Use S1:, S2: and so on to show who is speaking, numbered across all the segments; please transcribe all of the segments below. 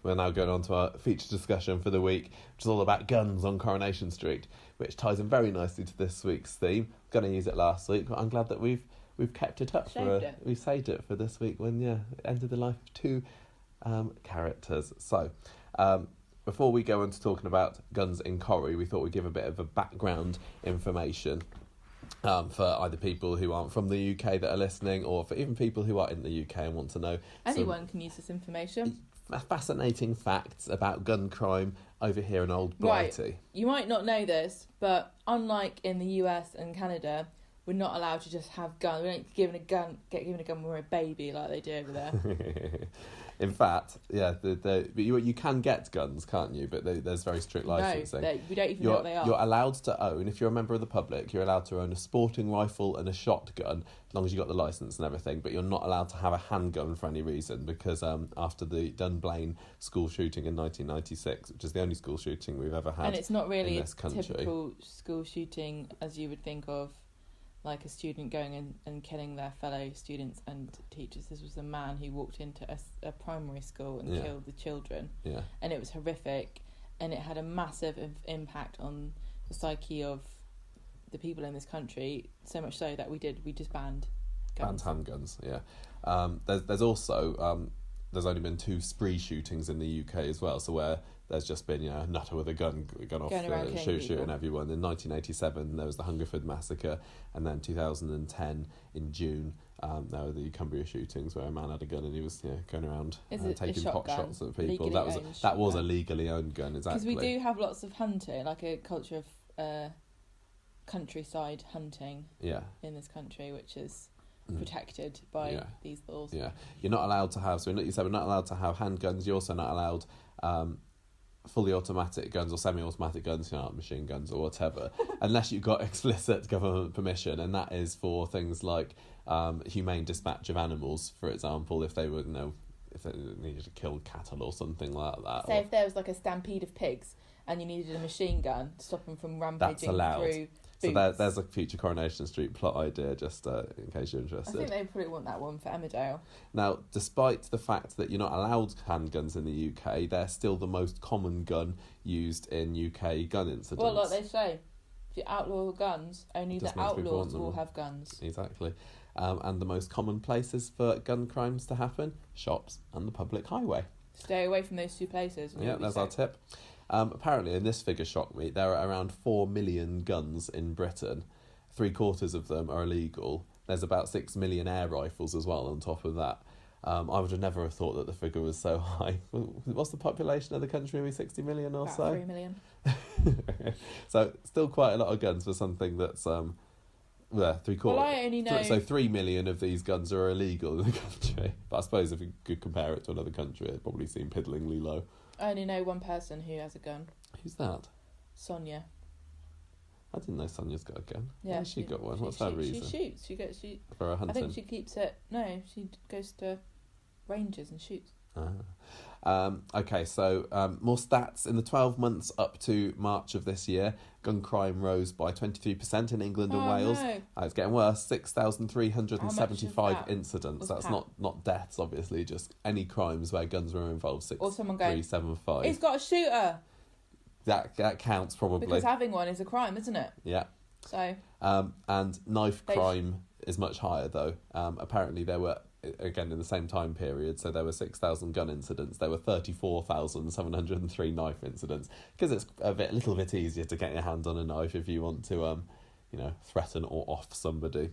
S1: we're now going on to our feature discussion for the week, which is all about guns on Coronation Street, which ties in very nicely to this week's theme. Going to use it last week, but I'm glad that we've kept it up. We've saved it for this week when, it ended the life of two characters. So, before we go into talking about guns in Corrie, we thought we'd give a bit of a background information for either people who aren't from the UK that are listening, or for even people who are in the UK and want to know.
S2: Anyone can use this information.
S1: Fascinating facts about gun crime over here in Old Blighty.
S2: Right. You might not know this, but unlike in the US and Canada, we're not allowed to just have guns. We don't get given a gun when we're a baby like they do over there.
S1: In fact, you can get guns, can't you? But there's very strict licensing.
S2: No, we don't even know what they are.
S1: You're allowed to own, if you're a member of the public, you're allowed to own a sporting rifle and a shotgun, as long as you've got the licence and everything, but you're not allowed to have a handgun for any reason, because after the Dunblane school shooting in 1996, which is the only school shooting we've ever had in this country.
S2: And it's not really a typical school shooting as you would think of, like a student going and killing their fellow students and teachers. This was a man who walked into a primary school and killed the children. Yeah. And it was horrific, and it had a massive impact on the psyche of the people in this country, so much so that we just banned guns.
S1: Banned handguns, yeah. There's also, there's only been 2 spree shootings in the UK as well, so where there's just been, a nutter with a gun off shooting everyone. In 1987, there was the Hungerford massacre, and then 2010 in June, there were the Cumbria shootings where a man had a gun and he was going around taking pot shots at people. That was a legally owned gun, exactly.
S2: Because we do have lots of hunting, like a culture of countryside hunting in this country, which is protected by these laws. Yeah,
S1: you're not allowed to have. So you said we're not allowed to have handguns. You're also not allowed fully automatic guns or semi-automatic guns, machine guns or whatever, unless you've got explicit government permission, and that is for things like humane dispatch of animals, for example, if they were, if they needed to kill cattle or something like that.
S2: If there was like a stampede of pigs and you needed a machine gun to stop them from rampaging
S1: that's allowed.
S2: Through.
S1: So there's a future Coronation Street plot idea, just in case you're interested.
S2: I think they probably want that one for Emmerdale.
S1: Now, despite the fact that you're not allowed handguns in the UK, they're still the most common gun used in UK gun incidents.
S2: Well, like they say, if you outlaw guns, only the outlaws will have guns.
S1: Exactly. And the most common places for gun crimes to happen, shops and the public highway.
S2: Stay away from those 2 places.
S1: Yeah, that's our tip. Apparently, and this figure shocked me, there are around 4 million guns in Britain. 3/4 of them are illegal. There's about 6 million air rifles as well on top of that. I would have never have thought that the figure was so high. What's the population of the country? Maybe 60 million or
S2: about
S1: so?
S2: 3 million.
S1: So still quite a lot of guns for something that's 3/4.
S2: Well, I only know...
S1: So 3 million of these guns are illegal in the country. But I suppose if you could compare it to another country, it'd probably seem piddlingly low.
S2: I only know one person who has a gun.
S1: Who's that?
S2: Sonia.
S1: I didn't know Sonia's got a gun.
S2: Yeah,
S1: she got one. What's her reason?
S2: She shoots.
S1: For her hunting?
S2: I think she keeps it... No, she goes to ranges and shoots.
S1: Okay, so more stats. In the 12 months up to March of this year, gun crime rose by 23% in England and Wales. No. It's getting worse. 6,375 incidents. That's not deaths, obviously, just any crimes where guns were involved. 6,375.
S2: He's got a shooter.
S1: That counts probably.
S2: Because having one is a crime, isn't it?
S1: Yeah.
S2: So.
S1: And knife crime is much higher though. Apparently there were, again in the same time period, so there were 6,000 gun incidents, there were 34,703 knife incidents, because it's a little bit easier to get your hand on a knife if you want to threaten or off somebody.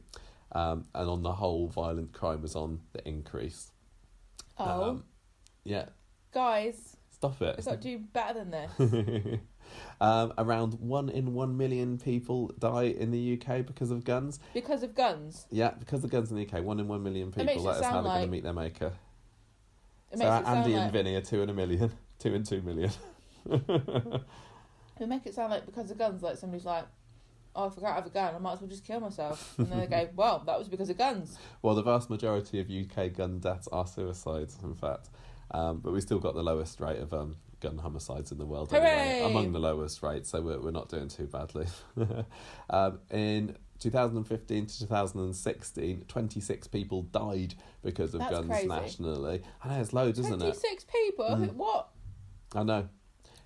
S1: And on the whole, violent crime was on the increase. Yeah.
S2: Guys,
S1: stop it.
S2: It's got to do better than this.
S1: Around 1 in 1 million people die in the UK because of guns.
S2: Because of guns?
S1: Yeah, because of guns in the UK. 1 in 1 million people. That is how they're going to meet their maker. So Andy and Vinny are 2 in a million. 2 in 2 million.
S2: It make it sound like because of guns, like somebody's like, oh, I forgot I have a gun, I might as well just kill myself. And then they go, well, that was because of guns.
S1: Well, the vast majority of UK gun deaths are suicides, in fact. But we still got the lowest rate of gun homicides in the world.
S2: Hooray!
S1: Anyway, among the lowest rates, so we're not doing too badly. In 2015 to 2016, 26 people died because of guns nationally. I know, it's loads, isn't it?
S2: 26 people? What?
S1: I know.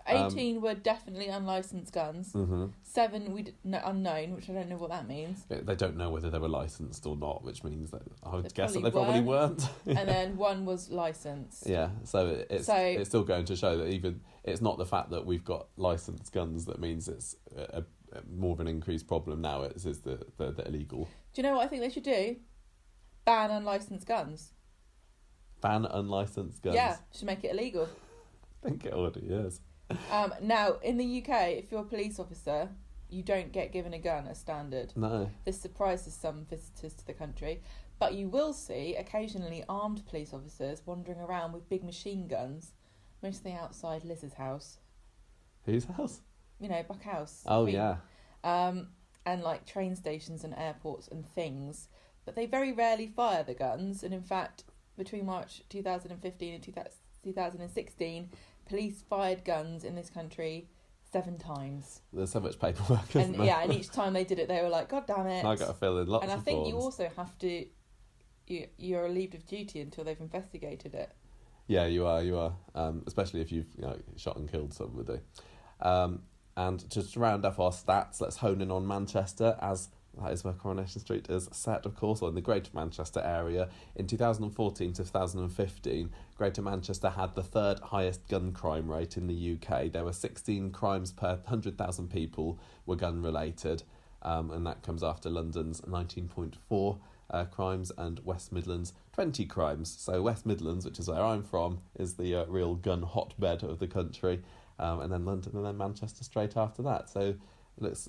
S2: 18 were definitely unlicensed guns.
S1: Mm-hmm.
S2: 7 unknown, which I don't know what that means.
S1: They don't know whether they were licensed or not, which means that I would guess that
S2: they
S1: probably weren't.
S2: And then 1 was licensed.
S1: Yeah, so it's still going to show that even it's not the fact that we've got licensed guns that means it's a more of an increased problem now. It's the illegal.
S2: Do you know what I think they should do? Ban unlicensed guns.
S1: Ban unlicensed guns?
S2: Yeah, should make it illegal.
S1: I think it already is.
S2: Now, in the UK, if you're a police officer, you don't get given a gun as standard.
S1: No.
S2: This surprises some visitors to the country. But you will see occasionally armed police officers wandering around with big machine guns, mostly outside Liz's house.
S1: Whose house?
S2: You know, Buck House.
S1: Oh, yeah.
S2: And like train stations and airports and things. But they very rarely fire the guns. And in fact, between March 2015 and 2016, police fired guns in this country 7 times.
S1: There's so much paperwork, isn't
S2: and
S1: there?
S2: Yeah, and each time they did it, they were like, God damn it.
S1: I got to fill in lots of
S2: forms. And I think
S1: forms.
S2: you also have to... You're relieved of duty until they've investigated it.
S1: Yeah, you are. Especially if you've shot and killed somebody. And just to round off our stats, let's hone in on Manchester, as that is where Coronation Street is set, of course, or in the Greater Manchester area. In 2014 to 2015, Greater Manchester had the 3rd highest gun crime rate in the UK. There were 16 crimes per 100,000 people were gun-related, and that comes after London's 19.4 crimes and West Midlands 20 crimes. So West Midlands, which is where I'm from, is the real gun hotbed of the country, and then London and then Manchester straight after that. So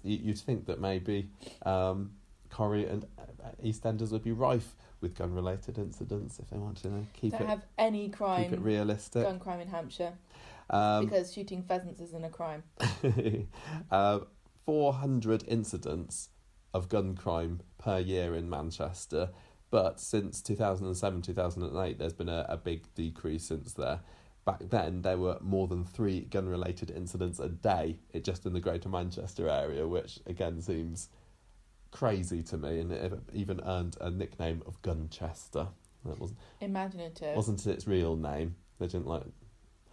S1: you'd think that maybe Corrie and EastEnders would be rife with gun-related incidents if they want to keep it realistic.
S2: Gun crime in Hampshire, because shooting pheasants isn't a crime.
S1: 400 incidents of gun crime per year in Manchester, but since 2007-2008 there's been a big decrease since there. Back then, there were more than 3 gun-related incidents a day just in the Greater Manchester area, which, again, seems crazy to me, and it even earned a nickname of Gunchester. That wasn't
S2: imaginative.
S1: Wasn't its real name. They didn't,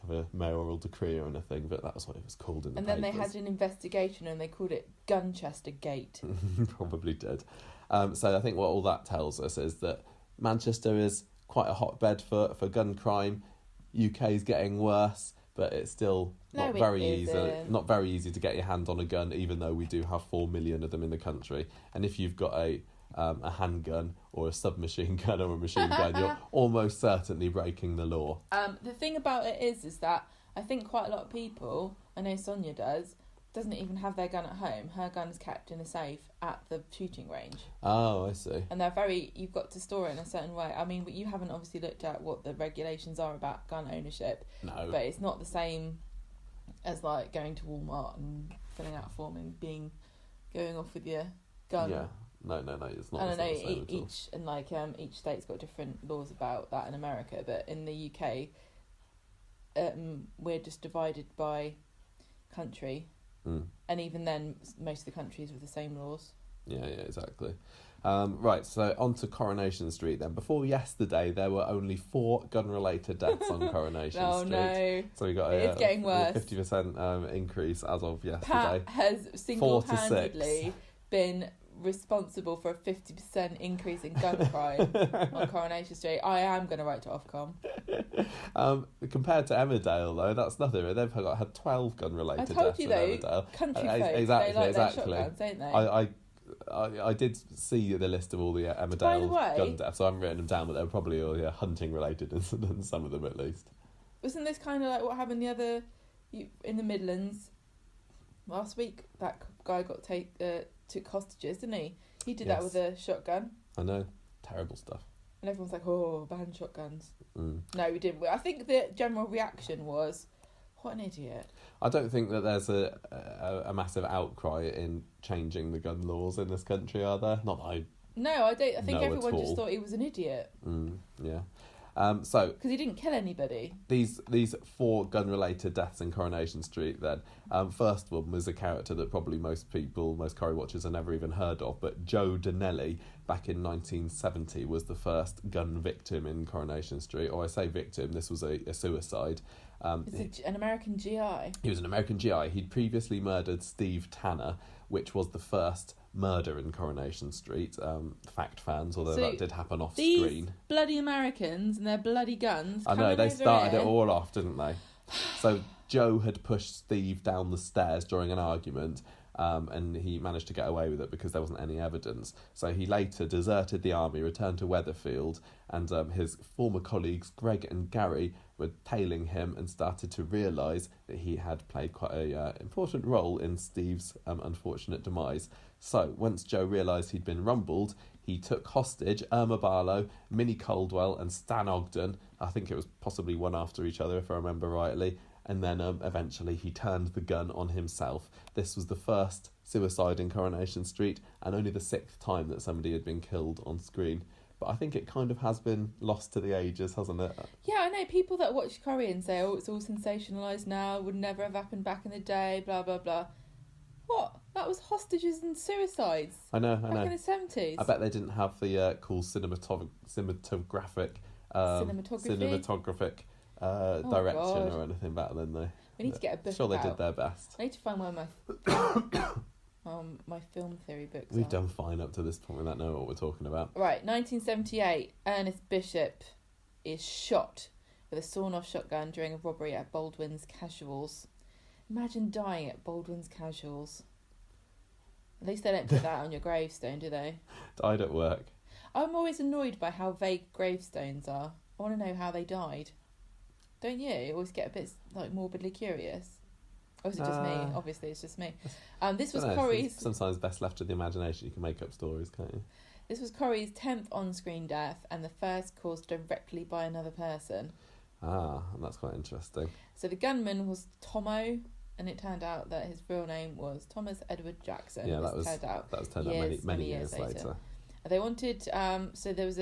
S1: have a mayoral decree or anything, but that was what it was called in the papers.
S2: And then they had an investigation and they called it Gunchester Gate.
S1: Probably did. So I think what all that tells us is that Manchester is quite a hotbed for gun crime. UK's getting worse, but it's still not very easy to get your hand on a gun, even though we do have 4 million of them in the country. And if you've got a handgun or a submachine gun or a machine gun, you're almost certainly breaking the law.
S2: The thing about it is that I think quite a lot of people, I know Sonia doesn't even have their gun at home. Her gun is kept in a safe at the shooting range.
S1: Oh, I see.
S2: And you've got to store it in a certain way. I mean, you haven't obviously looked at what the regulations are about gun ownership.
S1: No.
S2: But it's not the same as going to Walmart and filling out a form and going off with your gun.
S1: Yeah. No, it's not.
S2: I don't know, each state's got different laws about that in America, but in the UK, we're just divided by country. And even then, most of the countries have the same laws.
S1: Yeah, exactly. Right, so on to Coronation Street then. Before yesterday, there were only 4 gun-related deaths on Coronation Street.
S2: Oh, no.
S1: So we got
S2: it's getting worse.
S1: 50% increase as of yesterday.
S2: Pat has single-handedly been responsible for a 50% increase in gun crime on Coronation Street. I am going to write to Ofcom.
S1: Compared to Emmerdale, though, that's nothing. They've had 12 gun-related deaths.
S2: I told you, though,
S1: Emmerdale.
S2: country folk, they like their shotguns, don't they?
S1: I did see the list of all the Emmerdale gun deaths, so I haven't written them down, but they were probably all hunting-related incidents, some of them at least.
S2: Wasn't this kind of like what happened in the Midlands last week? That guy took hostages, didn't he? He did that with a shotgun.
S1: I know. Terrible stuff.
S2: And everyone's like, oh, ban shotguns. No, we didn't. I think the general reaction was, what an idiot.
S1: I don't think that there's a massive outcry in changing the gun laws in this country, are there? Not that I
S2: No, I don't. I think
S1: know
S2: everyone
S1: at all.
S2: just thought he was an idiot.
S1: Yeah. So
S2: because he didn't kill anybody.
S1: These 4 gun-related deaths in Coronation Street. Then, first one was a character that probably most Corrie watchers have never even heard of. But Joe Dinelli, back in 1970, was the first gun victim in Coronation Street. Or I say victim, this was a suicide.
S2: An American GI.
S1: He was an American GI. He'd previously murdered Steve Tanner, which was the first murder in Coronation Street. Fact fans, although that did happen off screen.
S2: These bloody Americans and their bloody guns.
S1: I know, they started it all off, didn't they? So Joe had pushed Steve down the stairs during an argument, and he managed to get away with it because there wasn't any evidence. So he later deserted the army, returned to Weatherfield, and his former colleagues Greg and Gary were tailing him and started to realise that he had played quite a important role in Steve's unfortunate demise. So once Joe realised he'd been rumbled, he took hostage Irma Barlow, Minnie Caldwell and Stan Ogden. I think it was possibly one after each other, if I remember rightly. And then eventually he turned the gun on himself. This was the first suicide in Coronation Street and only the 6th time that somebody had been killed on screen. But I think it kind of has been lost to the ages, hasn't it?
S2: Yeah, I know people that watch Corrie and say, it's all sensationalised now, would never have happened back in the day, blah, blah, blah. What? That was hostages and suicides.
S1: I know.
S2: Back in the 70s.
S1: I bet they didn't have the cool cinematographic direction or anything back then, though.
S2: We need to get a book.
S1: Sure, they did their best.
S2: I need to find one of my film theory books.
S1: We've done fine up to this point. We don't know what we're talking about.
S2: Right, 1978. Ernie Bishop is shot with a sawn-off shotgun during a robbery at Baldwin's Casuals. Imagine dying at Baldwin's Casuals. At least they don't put that on your gravestone, do they?
S1: Died at work.
S2: I'm always annoyed by how vague gravestones are. I want to know how they died. Don't you? You always get a bit morbidly curious. Or is it just me? Obviously, it's just me. This was Corrie's.
S1: Sometimes best left to the imagination. You can make up stories, can't you?
S2: This was Corrie's 10th on-screen death and the first caused directly by another person.
S1: And that's quite interesting.
S2: So the gunman was Tomo, and it turned out that his real name was Thomas Edward Jackson.
S1: Yeah, that was turned out many years later.
S2: They wanted. So there was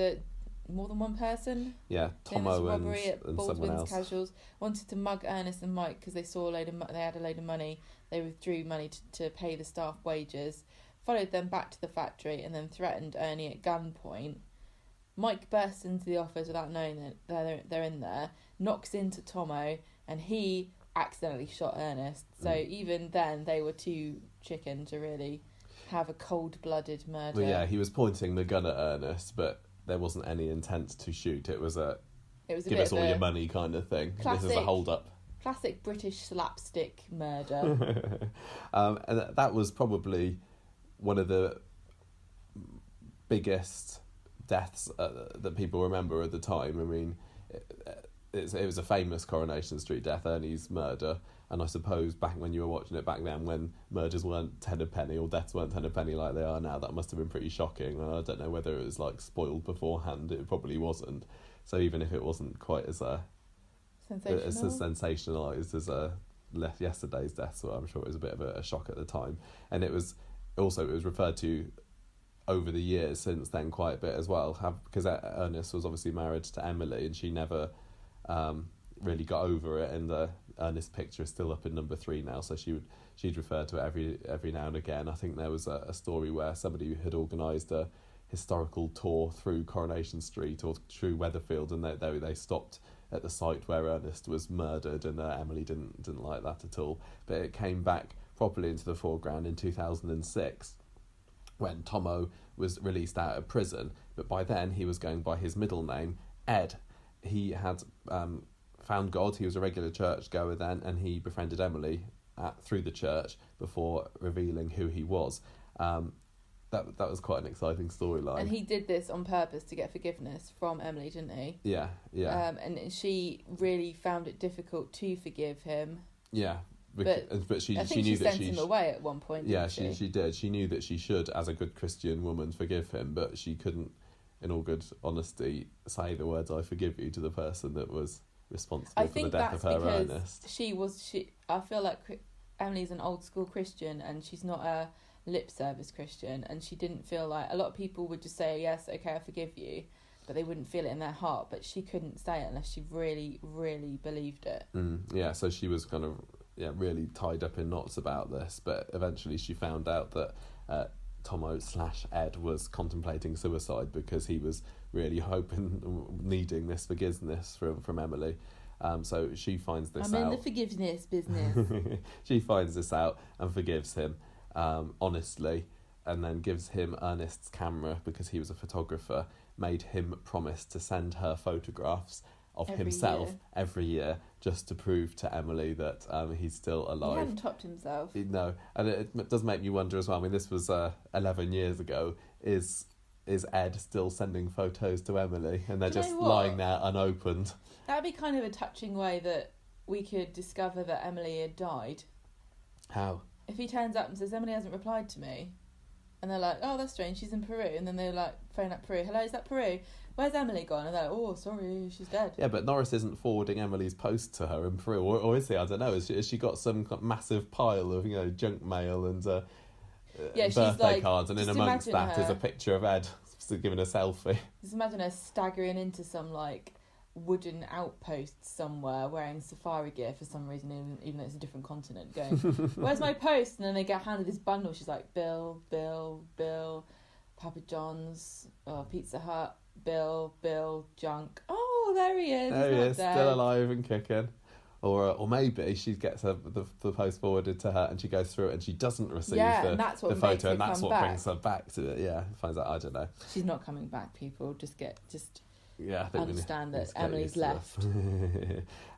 S2: more than one person.
S1: Yeah, Tomo and
S2: robbery at
S1: someone
S2: Baldwin's
S1: else.
S2: Casuals wanted to mug Ernest and Mike because they saw they had a load of money. They withdrew money to pay the staff wages, followed them back to the factory, and then threatened Ernie at gunpoint. Mike bursts into the office without knowing that they're in there, knocks into Tomo, and he accidentally shot Ernest. So even then, they were too chicken to really have a cold-blooded murder.
S1: Well, yeah, he was pointing the gun at Ernest, but there wasn't any intent to shoot. It was a give us all your money kind of thing. This is a hold-up.
S2: Classic British slapstick murder.
S1: And that was probably one of the biggest deaths that people remember at the time. I mean, it was a famous Coronation Street death, Ernie's murder, and I suppose back when you were watching it back then, when murders weren't tenpenny or deaths weren't tenpenny like they are now, that must have been pretty shocking. I don't know whether it was spoiled beforehand. It probably wasn't. So even if it wasn't quite as sensationalised as yesterday's death, so I'm sure it was a bit of a shock at the time. And it was referred to over the years since then quite a bit as well, because Ernest was obviously married to Emily, and she never really got over it, and Ernest's picture is still up in number 3 now, so she'd refer to it every now and again. I think there was a story where somebody had organised a historical tour through Coronation Street or through Weatherfield, and they stopped at the site where Ernest was murdered, and Emily didn't like that at all. But it came back properly into the foreground in 2006 when Tomo was released out of prison, but by then he was going by his middle name, Ed. He had found God. He was a regular churchgoer then, and he befriended Emily through the church before revealing who he was. That was quite an exciting storyline.
S2: And he did this on purpose to get forgiveness from Emily, didn't he?
S1: Yeah.
S2: And she really found it difficult to forgive him.
S1: Yeah. But she
S2: I think
S1: knew that
S2: sent him away at one point.
S1: Yeah, she did. She knew that she should, as a good Christian woman, forgive him, but she couldn't, in all good honesty, say the words "I forgive you" to the person that was responsible for the death of her Ernest.
S2: I feel like Emily's an old school Christian, and she's not a lip service Christian, and she didn't feel like, a lot of people would just say, yes, okay, I forgive you, but they wouldn't feel it in their heart. But she couldn't say it unless she really, really believed it.
S1: Yeah, so she was kind of really tied up in knots about this, but eventually she found out that Tomo/Ed was contemplating suicide because he was really needing this forgiveness from Emily. So she finds this out.
S2: I'm in the forgiveness business.
S1: She finds this out and forgives him honestly, and then gives him Ernest's camera because he was a photographer, made him promise to send her photographs of himself every year just to prove to Emily that he's still alive.
S2: He hadn't topped himself.
S1: No, and it does make me wonder as well. I mean, this was 11 years ago. Is Ed still sending photos to Emily and they're just lying there unopened?
S2: That'd be kind of a touching way that we could discover that Emily had died.
S1: How?
S2: If he turns up and says, Emily hasn't replied to me, and they're like, oh, that's strange, she's in Peru, and then they're like, phone up Peru, hello, is that Peru? Where's Emily gone? And they're like, oh, sorry, she's dead.
S1: Yeah, but Norris isn't forwarding Emily's post to her in Peru, or is he? I don't know. Has she got some massive pile of junk mail and birthday cards, and in amongst that is a picture of Ed giving a selfie?
S2: Just imagine her staggering into some wooden outpost somewhere wearing safari gear for some reason, even though it's a different continent, going, where's my post? And then they get handed this bundle. She's like, Bill, Papa John's, Pizza Hut, Bill, junk. Oh, there he is.
S1: There he is, still alive and kicking. Or maybe she gets the post forwarded to her and she goes through it and she doesn't receive the photo, and that's what brings her back to it. Yeah, finds out, I don't know.
S2: She's not coming back, people.
S1: I think
S2: understand that Emily's left.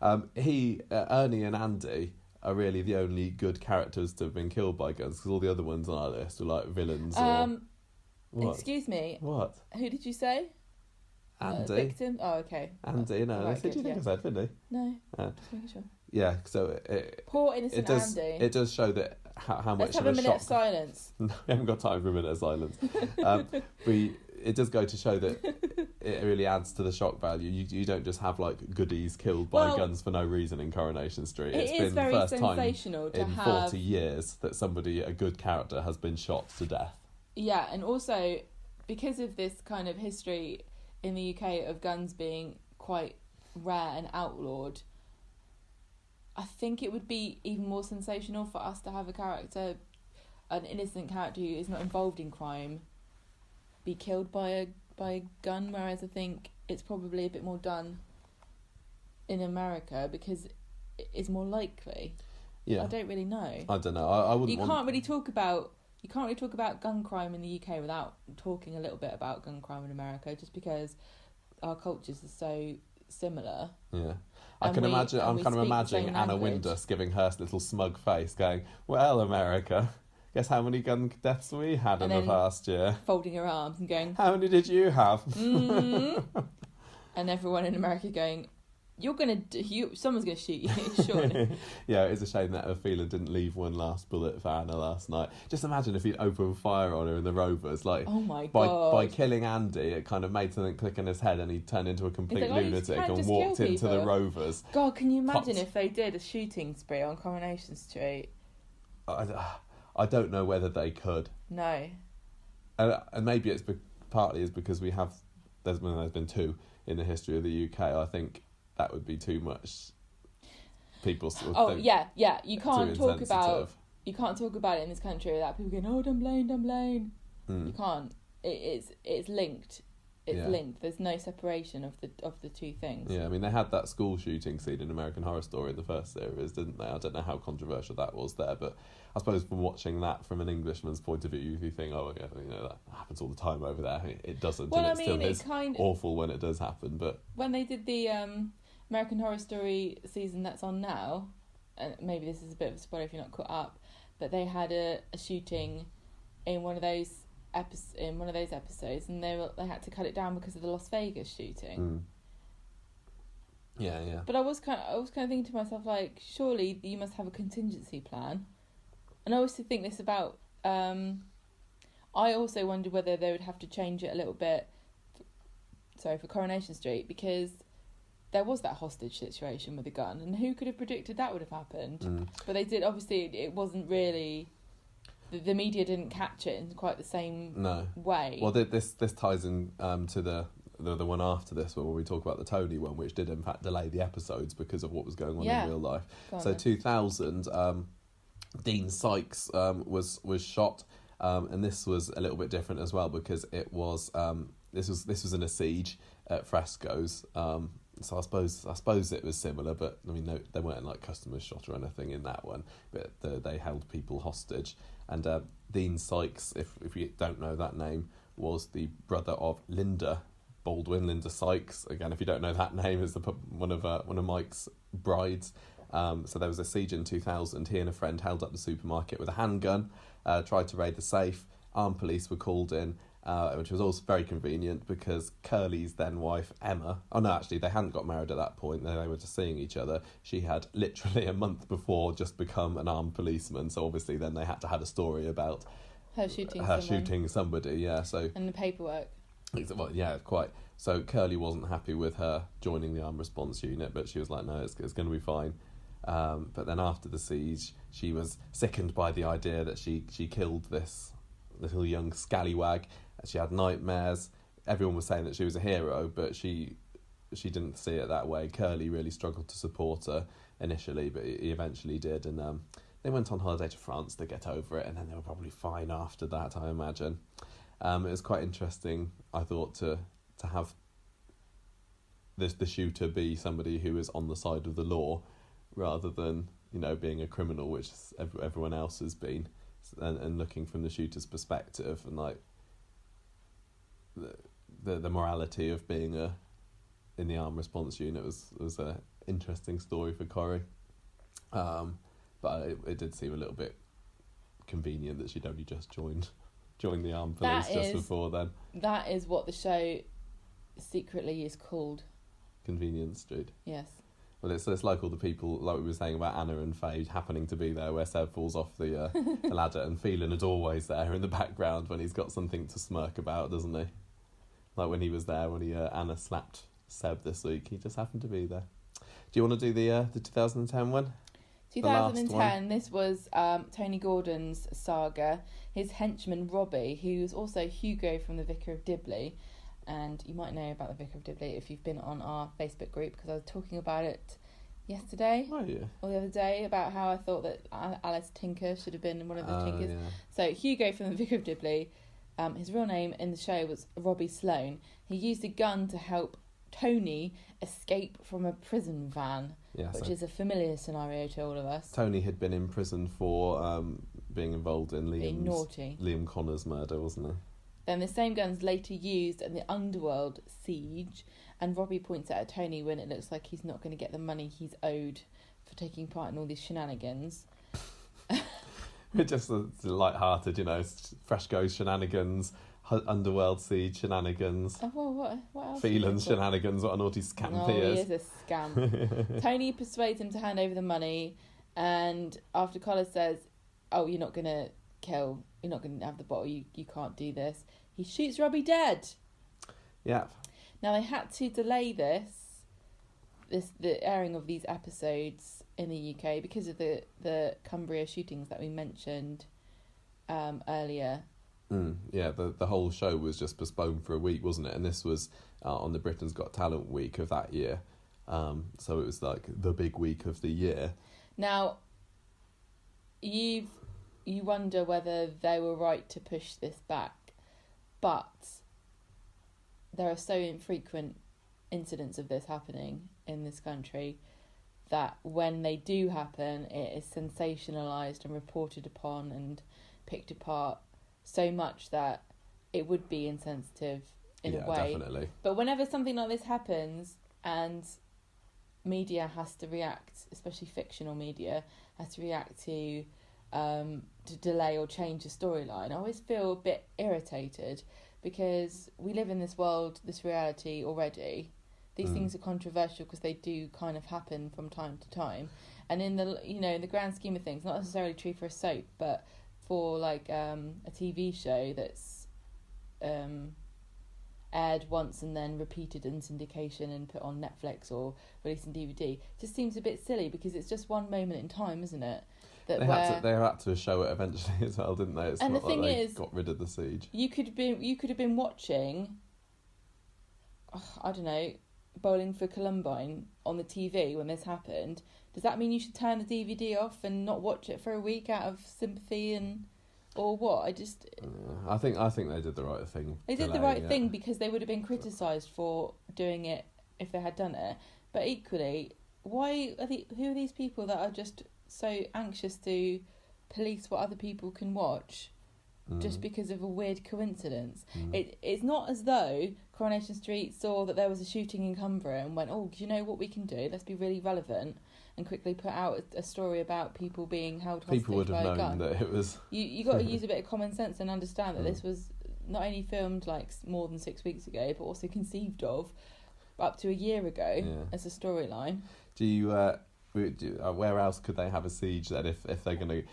S1: Ernie and Andy are really the only good characters to have been killed by guns, because all the other ones on our list were like villains.
S2: Excuse me.
S1: What?
S2: Who did you say?
S1: Andy.
S2: Victim? Oh, okay.
S1: Andy, no. Right, did you think I said Vinny?
S2: No. Just making sure.
S1: Yeah, so
S2: poor innocent Andy.
S1: It does show that how much
S2: Let's have a minute of silence.
S1: No, we haven't got time for a minute of silence. It does go to show that it really adds to the shock value. You don't just have goodies killed by guns for no reason in Coronation Street. It's been
S2: very
S1: the first time
S2: in
S1: 40 years that a good character, has been shot to death.
S2: Yeah, and also because of this kind of history in the UK of guns being quite rare and outlawed, I think it would be even more sensational for us to have an innocent character who is not involved in crime, be killed by a gun, whereas I think it's probably a bit more done in America because it's more likely.
S1: Yeah.
S2: I don't really know.
S1: I don't know. I wouldn't.
S2: You can't really talk about gun crime in the UK without talking a little bit about gun crime in America, just because our cultures are so similar.
S1: Yeah. I'm kind of imagining Anna Windus giving her little smug face going, well, America, guess how many gun deaths we had in the past year?
S2: Folding her arms and going,
S1: how many did you have?
S2: And everyone in America going, someone's going to shoot you, surely.
S1: Yeah, it's a shame that Phelan didn't leave one last bullet for Anna last night. Just imagine if he'd opened fire on her in the Rovers.
S2: Oh my God.
S1: By killing Andy, it kind of made something click in his head and he turned into a complete lunatic and walked into the Rovers.
S2: God, can you imagine if they did a shooting spree on Coronation Street?
S1: I don't know whether they could.
S2: No.
S1: And maybe it's partly because there's been two in the history of the UK. I think that would be too much. People sort of
S2: yeah. You can't talk about it in this country without people going, Dunblane. You can't. It's linked. It's linked. There's no separation of the two things.
S1: Yeah, I mean they had that school shooting scene in American Horror Story in the first series, didn't they? I don't know how controversial that was there, but I suppose from watching that from an Englishman's point of view, you think, that happens all the time over there. It doesn't, and still is awful when it does happen. But
S2: when they did the American Horror Story season that's on now, and maybe this is a bit of a spoiler if you're not caught up, but they had a shooting in one of those episodes, and they had to cut it down because of the Las Vegas shooting.
S1: Yeah.
S2: But I was kind of thinking to myself, surely you must have a contingency plan. And I also think this about. I also wondered whether they would have to change it a little bit. For Coronation Street, because there was that hostage situation with a gun, and who could have predicted that would have happened? But they did. Obviously, it wasn't really. The media didn't catch it in quite the same way.
S1: Well, this ties in to the the one after this one, where we talk about the Tony one, which did in fact delay the episodes because of what was going on in real life. So 2000, Dean Sykes was shot, and this was a little bit different as well because it was this was in a siege at Fresco's. So I suppose it was similar, but I mean, no, they weren't like customers shot or anything in that one, but they held people hostage. And Dean Sykes, if you don't know that name, was the brother of Linda Baldwin, Linda Sykes. Again, if you don't know that name, is one of Mike's brides. So there was a siege in 2000. He and a friend held up the supermarket with a handgun, tried to raid the safe. Armed police were called in, which was also very convenient because Curly's then wife, Emma... Oh, no, actually, they hadn't got married at that point. They were just seeing each other. She had literally a month before just become an armed policeman, so obviously then they had to have a story about
S2: her shooting
S1: somebody, yeah. So
S2: and the paperwork.
S1: Well, yeah, quite. So Curly wasn't happy with her joining the armed response unit, but she was like, no, it's going to be fine. But then after the siege, she was sickened by the idea that she killed this little young scallywag. She had nightmares. Everyone was saying that she was a hero, but she didn't see it that way. Curly really struggled to support her initially, but he eventually did. And they went on holiday to France to get over it, and then they were probably fine after that, I imagine. It was quite interesting, I thought, to have the shooter be somebody who is on the side of the law rather than, being a criminal, which everyone else has been, and looking from the shooter's perspective and like the morality of being in the armed response unit was a interesting story for Corrie, but it did seem a little bit convenient that she'd only just joined the armed police before then. That
S2: is what the show secretly is called.
S1: Convenience Street.
S2: Yes.
S1: Well, it's like all the people, like we were saying about Anna and Faye happening to be there where Seb falls off the ladder, and Phelan is always there in the background when he's got something to smirk about, doesn't he? Like when he was there when Anna slapped Seb this week, he just happened to be there. Do you want to do the 2010 one?
S2: 2010, this was Tony Gordon's saga. His henchman Robbie, who's also Hugo from The Vicar of Dibley. And you might know about The Vicar of Dibley if you've been on our Facebook group, because I was talking about it yesterday or the other day about how I thought that Alice Tinker should have been one of the Tinkers. Yeah. So Hugo from The Vicar of Dibley, his real name in the show was Robbie Sloane. He used a gun to help Tony escape from a prison van, which is a familiar scenario to all of us.
S1: Tony had been in prison for being involved in Liam Connor's murder, wasn't he?
S2: Then the same gun's later used in the Underworld siege, and Robbie points out at Tony when it looks like he's not going to get the money he's owed for taking part in all these shenanigans.
S1: It's just light-hearted, Fresco's shenanigans, Underworld siege shenanigans.
S2: Oh, well, what else?
S1: Phelan's shenanigans, what a naughty scamp he is.
S2: He is a scam. Tony persuades him to hand over the money, and after Collar says, oh, you're not going to have the bottle, you can't do this, he shoots Robbie dead.
S1: Yeah.
S2: Now they had to delay the airing of these episodes in the UK because of the Cumbria shootings that we mentioned earlier.
S1: Yeah, the whole show was just postponed for a week, wasn't it? And this was on the Britain's Got Talent week of that year. So it was like the big week of the year. Now,
S2: you wonder whether they were right to push this back, but there are so infrequent incidents of this happening in this country that when they do happen, it is sensationalised and reported upon and picked apart so much that it would be insensitive in a way.
S1: Definitely.
S2: But whenever something like this happens and media has to react, especially fictional media, has to react to delay or change a storyline, I always feel a bit irritated because we live in this world, this reality already. These things are controversial because they do kind of happen from time to time, and in the grand scheme of things, not necessarily true for a soap, but for like a TV show that's aired once and then repeated in syndication and put on Netflix or released in DVD, just seems a bit silly because it's just one moment in time, isn't it?
S1: They had to show it eventually as well, didn't they? It's not like they got rid of the siege.
S2: You could have been watching, I don't know, Bowling for Columbine on the TV when this happened, does that mean you should turn the DVD off and not watch it for a week out of sympathy or what?
S1: I think they did the right thing.
S2: They did the right thing because they would have been criticised for doing it if they had done it. But equally, who are these people that are just so anxious to police what other people can watch just because of a weird coincidence? It's not as though Coronation Street saw that there was a shooting in Cumbria and went, do you know what we can do? Let's be really relevant and quickly put out a story about people being held hostage
S1: people would have
S2: by a
S1: known
S2: gun.
S1: That it was.
S2: You got to use a bit of common sense and understand that this was not only filmed like more than 6 weeks ago, but also conceived of up to a year ago as a storyline.
S1: Do you? Where else could they have a siege then? If they're going to,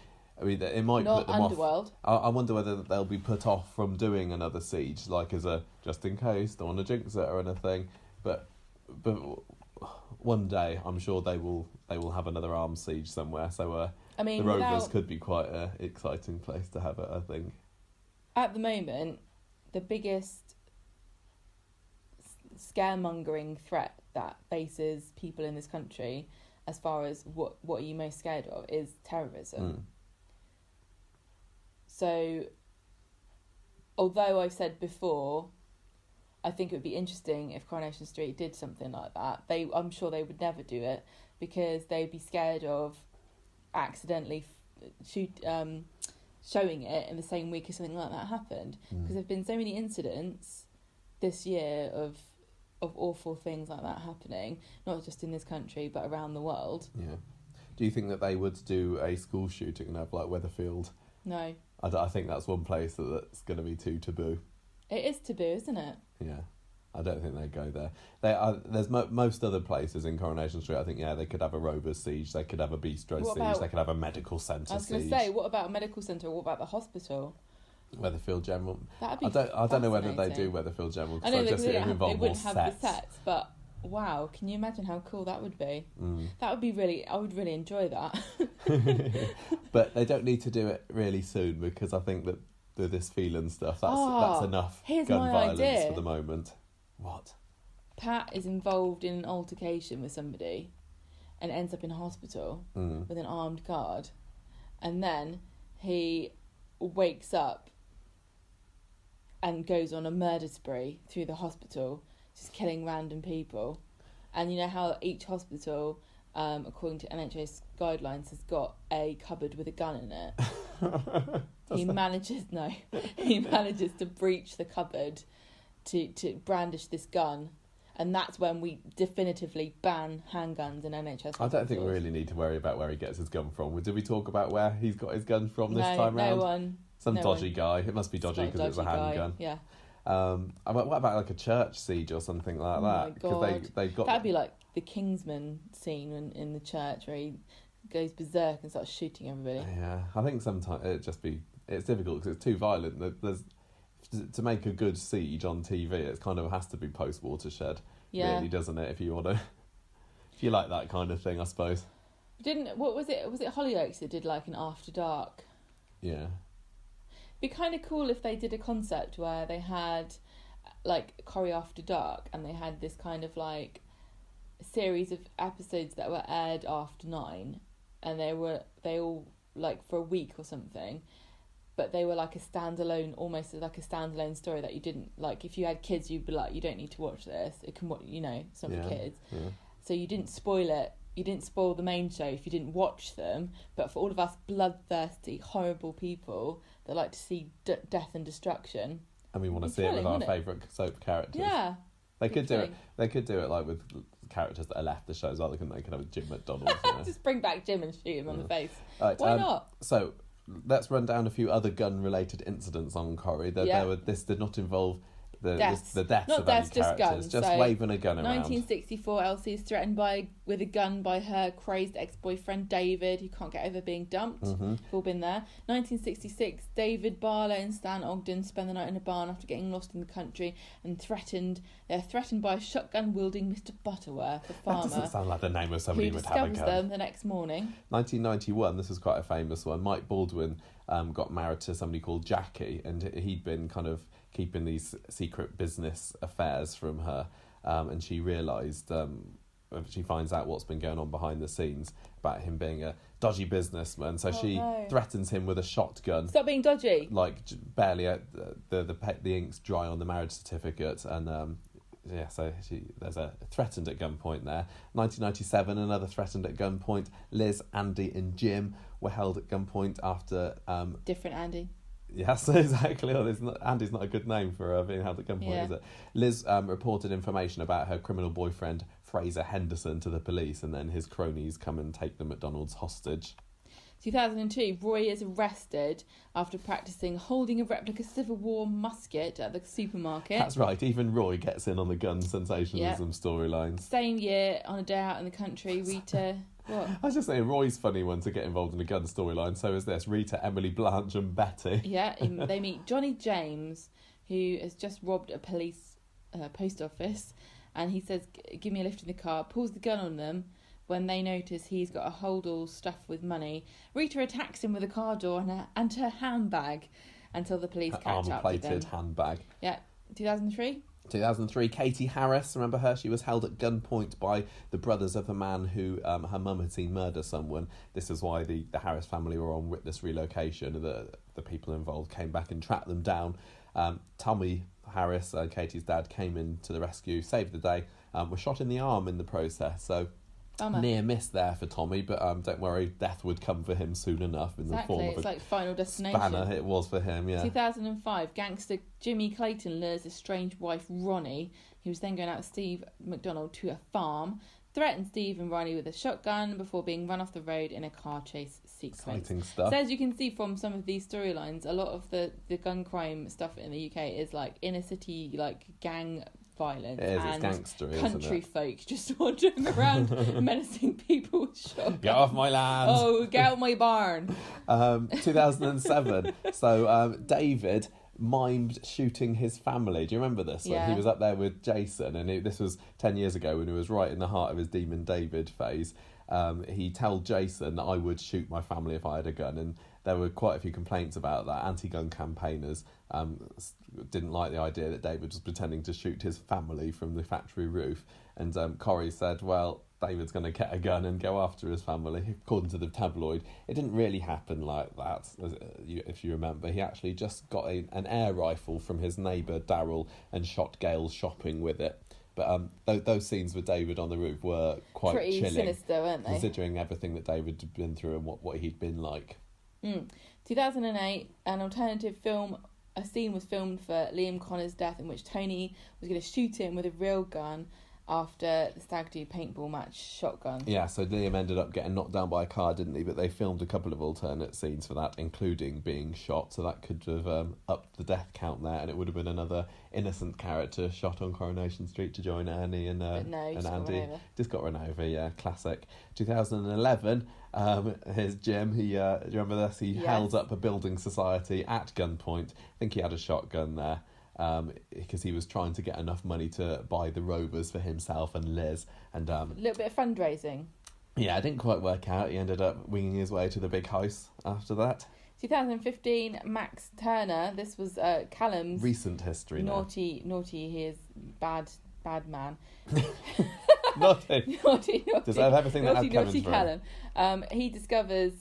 S1: I mean, it might
S2: not
S1: put them
S2: Underworld.
S1: off. I wonder whether they'll be put off from doing another siege, like as a just in case, don't want to jinx it or anything. But one day, I'm sure they will have another armed siege somewhere. So
S2: I mean,
S1: the Rovers could be quite an exciting place to have it, I think.
S2: At the moment, the biggest scaremongering threat that faces people in this country, as far as what are you most scared of, is terrorism. So, although I've said before, I think it would be interesting if Coronation Street did something like that. I'm sure they would never do it because they'd be scared of accidentally showing it in the same week as something like that happened. Because there have been so many incidents this year of awful things like that happening, not just in this country but around the world.
S1: Yeah. Do you think that they would do a school shooting and have like Weatherfield?
S2: No.
S1: I think that's one place that's going to be too taboo.
S2: It is taboo, isn't it?
S1: Yeah. I don't think they'd go there. There's most other places in Coronation Street. I think they could have a Rovers siege, they could have a bistro siege, they could have a medical centre siege.
S2: I was going to say, what about a medical centre? What about the hospital?
S1: Weatherfield General.
S2: That'd be
S1: I don't know whether they do Weatherfield General because I just it involve more sets. They wouldn't have the sets,
S2: but wow, can you imagine how cool that would be? That would be really. I would really enjoy that.
S1: But they don't need to do it really soon because I think that this Phelan stuff that's enough gun violence for the moment. What?
S2: Pat is involved in an altercation with somebody and ends up in a hospital with an armed guard, and then he wakes up and goes on a murder spree through the hospital, just killing random people. And you know how each hospital, according to NHS guidelines, has got a cupboard with a gun in it. He manages to breach the cupboard to brandish this gun, and that's when we definitively ban handguns in NHS hospitals.
S1: I don't think we really need to worry about where he gets his gun from. Did we talk about where he's got his gun from this time round?
S2: No one.
S1: Some dodgy guy. It must be dodgy because it's a handgun.
S2: Yeah.
S1: What about like a church siege or something like that?
S2: Because they've got. That'd be like the Kingsman scene in the church where he goes berserk and starts shooting everybody.
S1: Yeah, I think sometimes it's difficult because it's too violent. To make a good siege on TV, it kind of has to be post-Watershed, really, doesn't it? If you like that kind of thing, I suppose.
S2: What was it? Was it Hollyoaks that did like an After Dark?
S1: Yeah.
S2: It'd be kind of cool if they did a concept where they had like Corrie After Dark, and they had this kind of like series of episodes that were aired after 9, and they all like for a week or something. But they were like almost like a standalone story that you didn't like. If you had kids, you'd be like, you don't need to watch this. It can, it's not for kids. Yeah. So you didn't spoil it. You didn't spoil the main show if you didn't watch them. But for all of us bloodthirsty, horrible people that like to see death and destruction,
S1: and we want to see it with our favourite soap characters.
S2: Yeah,
S1: they could do it. They could do it like with characters that are left the show as well. They could have Jim McDonald.
S2: Just bring back Jim and shoot him on the face.
S1: Right,
S2: why not?
S1: So. Let's run down a few other gun-related incidents on Corrie. This did not involve the deaths of any characters.
S2: Guns.
S1: Just waving a gun around.
S2: 1964, Elsie is threatened with a gun by her crazed ex-boyfriend David, who can't get over being dumped. We've all been there. 1966, David Barlow and Stan Ogden spend the night in a barn after getting lost in the country and they're threatened by a shotgun-wielding Mr. Butterworth, a farmer.
S1: That doesn't sound like the name of somebody who would have a gun.
S2: Who discovers them the next morning.
S1: 1991, this was quite a famous one. Mike Baldwin got married to somebody called Jackie, and he'd been kind of keeping these secret business affairs from her. and she realised, she finds out what's been going on behind the scenes about him being a dodgy businessman. So she threatens him with a shotgun.
S2: Stop being dodgy.
S1: Like barely the ink's dry on the marriage certificate, and so there's a threatened at gunpoint there. 1997, another threatened at gunpoint. Liz, Andy, and Jim were held at gunpoint after
S2: different Andy.
S1: Yes, exactly. Andy's not a good name for being held at gunpoint, is it? Liz reported information about her criminal boyfriend Fraser Henderson to the police, and then his cronies come and take the McDonald's hostage.
S2: 2002, Roy is arrested after practising holding a replica Civil War musket at the supermarket.
S1: That's right, even Roy gets in on the gun sensationalism storylines.
S2: Same year, on a day out in the country, Rita... What?
S1: I was just saying, Roy's funny one to get involved in a gun storyline, so is this. Rita, Emily, Blanche and Betty.
S2: Yeah, they meet Johnny James, who has just robbed a police post office, and he says, give me a lift in the car, pulls the gun on them. When they notice he's got a holdall stuffed with money, Rita attacks him with a car door and her handbag until the police catch up with them.
S1: Armour-plated handbag.
S2: Yeah. 2003?
S1: 2003, Katie Harris, remember her? She was held at gunpoint by the brothers of the man who her mum had seen murder someone. This is why the Harris family were on witness relocation. The people involved came back and tracked them down. Tommy Harris, Katie's dad, came in to the rescue, saved the day, was shot in the arm in the process. So near miss there for Tommy, but don't worry, death would come for him soon enough in the form of
S2: it's like Final Destination.
S1: Spanner. It was for him, yeah.
S2: 2005, gangster Jimmy Clayton lures estranged wife Ronnie, who was then going out with Steve McDonald, to a farm, threatens Steve and Ronnie with a shotgun before being run off the road in a car chase sequence.
S1: Exciting stuff.
S2: So as you can see from some of these storylines, a lot of the gun crime stuff in the UK is like inner city, like gang violence.
S1: It is,
S2: and
S1: it's gangstery,
S2: country
S1: isn't it?
S2: folk just wandering around menacing people with shotguns.
S1: Get off my land!
S2: Oh, get out my barn!
S1: 2007. So David mimed shooting his family. Do you remember this?
S2: Yeah.
S1: He was up there with Jason, and this was 10 years ago when he was right in the heart of his Demon David phase. He told Jason that I would shoot my family if I had a gun, and there were quite a few complaints about that. Anti-gun campaigners didn't like the idea that David was pretending to shoot his family from the factory roof, and Corrie said, well, David's going to get a gun and go after his family. According to the tabloid, it didn't really happen like that, if you remember. He actually just got an air rifle from his neighbour Daryl and shot Gail shopping with it. But those scenes with David on the roof were quite
S2: pretty
S1: chilling,
S2: sinister, weren't they?
S1: Considering everything that David had been through and what he'd been like.
S2: 2008, an alternative film, a scene was filmed for Liam Connor's death in which Tony was going to shoot him with a real gun after the Stag Do paintball match shotgun. Yeah,
S1: so Liam ended up getting knocked down by a car, didn't he? But they filmed a couple of alternate scenes for that, including being shot, so that could have upped the death count there, and it would have been another innocent character shot on Coronation Street to join Ernie and Andy. Just got run over, yeah, classic. 2011, here's Jim. Do you remember this? He held up a building society at gunpoint. I think he had a shotgun there. Because he was trying to get enough money to buy the Rovers for himself and Liz, and a
S2: little bit of fundraising.
S1: Yeah, it didn't quite work out. He ended up winging his way to the big house after that. 2015,
S2: Max Turner. This was Callum's
S1: recent history.
S2: Naughty. He is bad man.
S1: Naughty. Deserve everything that had coming through.
S2: Callum. He discovers.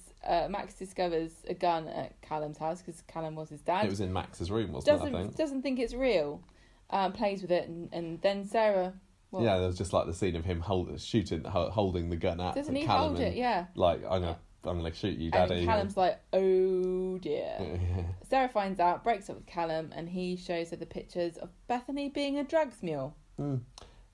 S2: Max discovers a gun at Callum's house because Callum was his dad.
S1: It was in Max's room, wasn't it? I think.
S2: Doesn't think it's real. Plays with it, and then Sarah. What?
S1: Yeah, there was just like the scene of him holding the gun at.
S2: Doesn't he
S1: Callum
S2: hold it? Yeah.
S1: Like I'm gonna shoot you, Daddy.
S2: And Callum's like, oh dear. Sarah finds out, breaks up with Callum, and he shows her the pictures of Bethany being a drugs mule.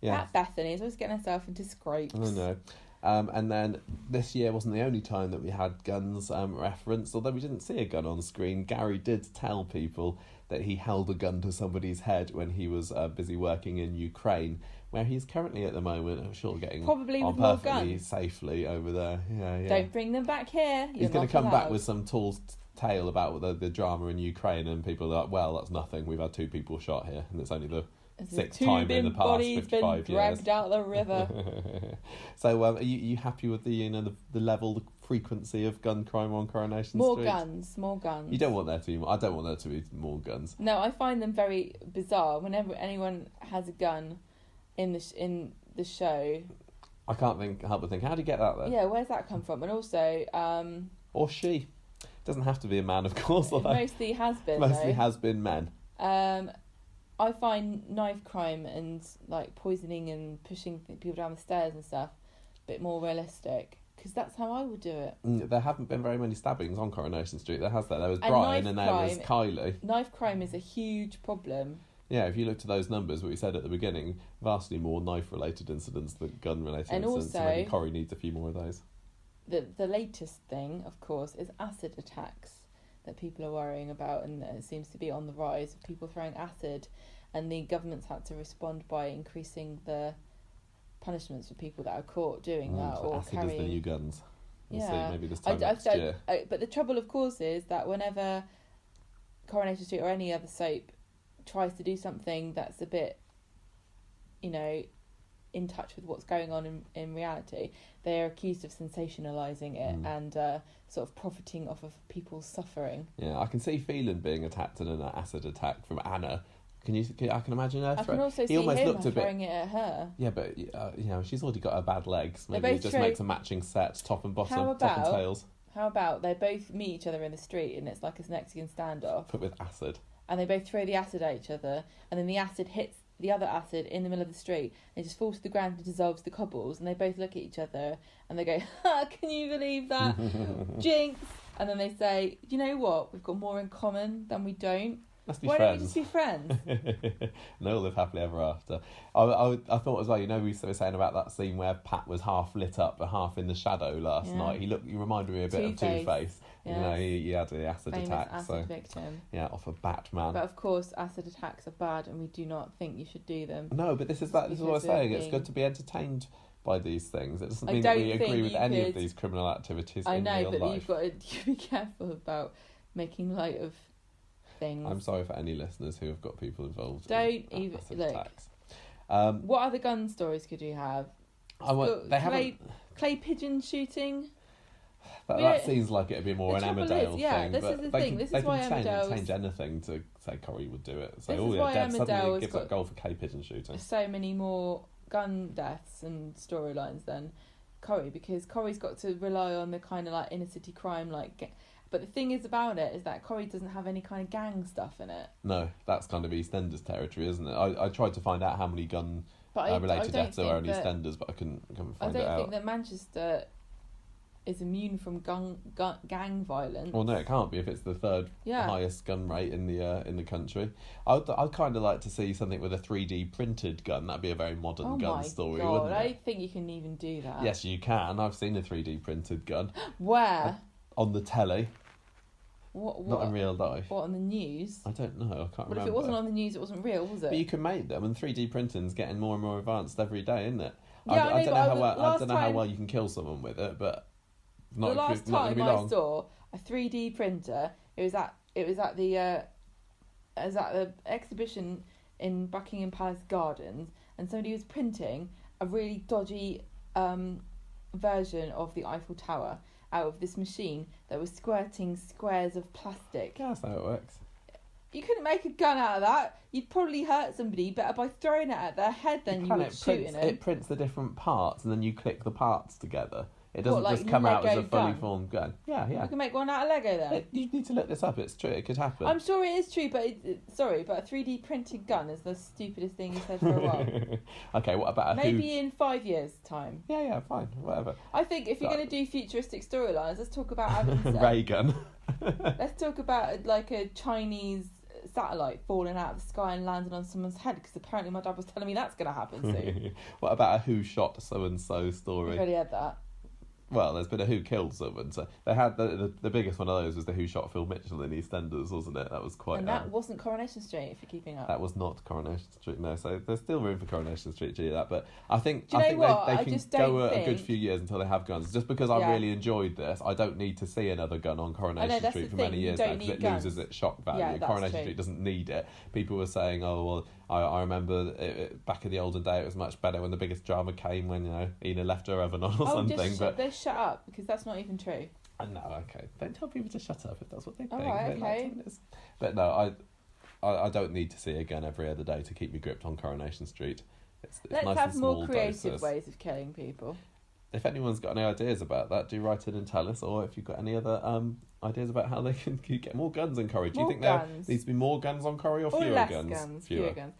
S2: That Bethany is always getting herself into scrapes.
S1: I know. And then this year wasn't the only time that we had guns referenced, although we didn't see a gun on screen. Gary did tell people that he held a gun to somebody's head when he was busy working in Ukraine, where he's currently at the moment, I'm sure, getting
S2: probably
S1: on
S2: with more
S1: perfectly
S2: guns.
S1: Safely over there. Yeah.
S2: Don't bring them back here.
S1: He's going to come back with some tall tale about the drama in Ukraine, and people are like, well, that's nothing. We've had 2 people shot here, and it's only the sixth time in the past 55
S2: been dragged out the river.
S1: So are you happy with the level, the frequency of gun crime on Coronation Street?
S2: More guns.
S1: You don't want there to be more. I don't want there to be more guns.
S2: No, I find them very bizarre. Whenever anyone has a gun, in the show.
S1: I can't help but think, how do you get that there?
S2: Yeah, where's that come from? And also,
S1: or she. Doesn't have to be a man, of course.
S2: Mostly has been.
S1: Mostly has been men.
S2: I find knife crime and like poisoning and pushing people down the stairs and stuff a bit more realistic, because that's how I would do it.
S1: There haven't been very many stabbings on Coronation Street. There has there. There was Brian and there was Kylie.
S2: Knife crime is a huge problem.
S1: Yeah, if you look to those numbers, what we said at the beginning, vastly more knife-related incidents than gun-related incidents.
S2: Also,
S1: and maybe Corrie needs a few more of those.
S2: The latest thing, of course, is acid attacks that people are worrying about, and it seems to be on the rise of people throwing acid, and the government's had to respond by increasing the punishments for people that are caught doing that,
S1: so
S2: or
S1: acid
S2: carrying.
S1: is the new guns. We'll see, maybe this time
S2: next
S1: year.
S2: But the trouble, of course, is that whenever Coronation Street or any other soap tries to do something that's a bit, in touch with what's going on in reality, they're accused of sensationalising it and sort of profiting off of people's suffering.
S1: Yeah, I can see Phelan being attacked in an acid attack from Anna. I can imagine her.
S2: I can also see him throwing it at her.
S1: Yeah, but she's already got her bad legs. Maybe he just makes a matching set, top and bottom, top and tails.
S2: How about they both meet each other in the street and it's like a Mexican standoff,
S1: but with acid.
S2: And they both throw the acid at each other, and then the acid hits the other acid in the middle of the street, and it just falls to the ground and dissolves the cobbles, and they both look at each other and they go, can you believe that? Jinx! And then they say, you know what, we've got more in common than we don't.
S1: Let's be
S2: Why
S1: friends.
S2: don't we just be friends?
S1: And they'll live happily ever after. I thought as well, we were saying about that scene where Pat was half lit up but half in the shadow last night. He reminded me a bit of Two-Face.
S2: Yes.
S1: He had the acid
S2: Famous
S1: attack.
S2: acid victim.
S1: Yeah, off of Batman.
S2: But of course, acid attacks are bad, and we do not think you should do them.
S1: No, but this is what I'm saying. It's good to be entertained by these things. It doesn't mean that we agree with any of these criminal activities in real life. I know, but
S2: you've got to be careful about making light of things.
S1: I'm sorry for any listeners who have got people involved.
S2: Don't even look.
S1: Attacks.
S2: What other gun stories could you have? Clay pigeon shooting.
S1: That seems like it'd be more an Emmerdale thing.
S2: This is the thing. This is why Emmerdale
S1: change anything to say Corrie would do it.
S2: So Deb
S1: suddenly gives up gold for clay pigeon shooting.
S2: So many more gun deaths and storylines than Corrie, because Corrie's got to rely on the kind of like inner city crime But the thing is about it is that Corrie doesn't have any kind of gang stuff in it.
S1: No, that's kind of EastEnders territory, isn't it? I tried to find out how many gun related deaths there are in EastEnders, but I couldn't find it out.
S2: I don't think that Manchester is immune from gang violence.
S1: Well, no, it can't be if it's the third highest gun rate in the country. I'd kind of like to see something with a 3D printed gun. That'd be a very modern gun story, wouldn't it?
S2: I don't think you can even do that.
S1: Yes, you can. I've seen a 3D printed gun.
S2: Where?
S1: On the telly.
S2: What?
S1: Not in real life.
S2: What, on the news?
S1: I don't know. I can't remember.
S2: Well, if it wasn't on the news, it wasn't real, was it?
S1: But you can make them, and 3D printing's getting more and more advanced every day, isn't it?
S2: Yeah,
S1: I don't know how well you can kill someone with it, but
S2: the last time I saw a 3D printer, it was at the exhibition in Buckingham Palace Gardens, and somebody was printing a really dodgy version of the Eiffel Tower out of this machine that was squirting squares of plastic.
S1: Yeah, that's how it works.
S2: You couldn't make a gun out of that. You'd probably hurt somebody better by throwing it at their head than you would shooting it.
S1: It prints the different parts, and then you click the parts together. It doesn't just come out as a fully formed gun. Yeah.
S2: You can make one out of Lego then.
S1: You need to look this up. It's true. It could happen.
S2: I'm sure it is true, but but a 3D printed gun is the stupidest thing you've said for a while.
S1: Okay, what about
S2: maybe in 5 years' time?
S1: Yeah, fine, whatever.
S2: I think if you're going to do futuristic storylines, let's talk about having
S1: ray gun.
S2: Let's talk about like a Chinese satellite falling out of the sky and landing on someone's head, because apparently my dad was telling me that's going to happen soon.
S1: What about a who shot so and so story?
S2: We've already had that.
S1: Well, there's been a who killed someone. So they had the biggest one of those was the who shot Phil Mitchell in EastEnders, wasn't it? That was quite.
S2: And that wasn't Coronation Street, if you're keeping up.
S1: That was not Coronation Street, no. So there's still room for Coronation Street to do that, but I think they can go a good few years until they have guns. Just because I really enjoyed this, I don't need to see another gun on Coronation Street for many years now, because it loses its shock value.
S2: Yeah,
S1: Coronation Street doesn't need it. People were saying, oh well. I remember back in the olden day, it was much better when the biggest drama came when Ina left her oven on or something.
S2: Just shut up, because that's not even true.
S1: No, okay. Don't tell people to shut up if that's what they think.
S2: All right, okay.
S1: But no, I don't need to see a gun every other day to keep me gripped on Coronation Street.
S2: Let's
S1: nice
S2: have
S1: and
S2: more
S1: small
S2: creative
S1: doses.
S2: ways of killing people.
S1: If anyone's got any ideas about that, do write in and tell us. Or if you've got any other ideas about how they can get more guns on Corrie. Do you think there needs to be more guns on Corrie or fewer
S2: less
S1: guns?
S2: Fewer guns.